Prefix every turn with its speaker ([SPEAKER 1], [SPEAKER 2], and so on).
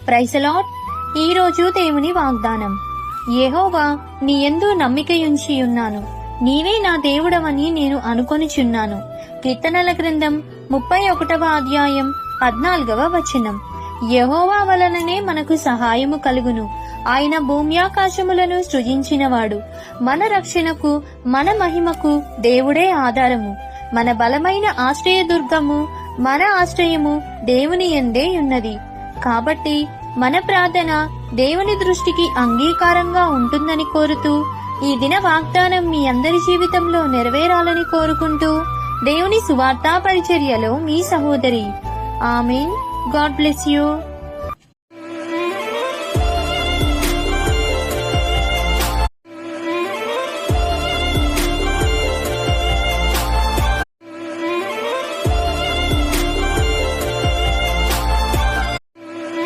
[SPEAKER 1] Praise the lord. ఈ రోజు దేవుని వాగ్దానం. యెహోవా, నీ యందు నమ్మికయుంచి ఉన్నాను, నీవే నా దేవుడవని నేను అనుకొనిచున్నాను. కీర్తనల గ్రంథం 31వ అధ్యాయం 14వ వచనం. యెహోవా వలననే మనకు సహాయము కలుగును. ఆయన భూమ్యాకాశములను సృజించినవాడు. మన రక్షణకు, మన మహిమకు దేవుడే ఆధారము. మన బలమైన ఆశ్రయదుర్గము, మన ఆశ్రయము దేవుని యందే ఉన్నది. కాబట్టి మన ప్రార్థన దేవుని దృష్టికి అంగీకారంగా ఉంటుందని కోరుతూ, ఈ దిన వాగ్దానం మీ అందరి జీవితంలో నెరవేరాలని కోరుకుంటూ, దేవుని సువార్తా పరిచర్యలో మీ సహోదరి. ఆమేన్. God bless you.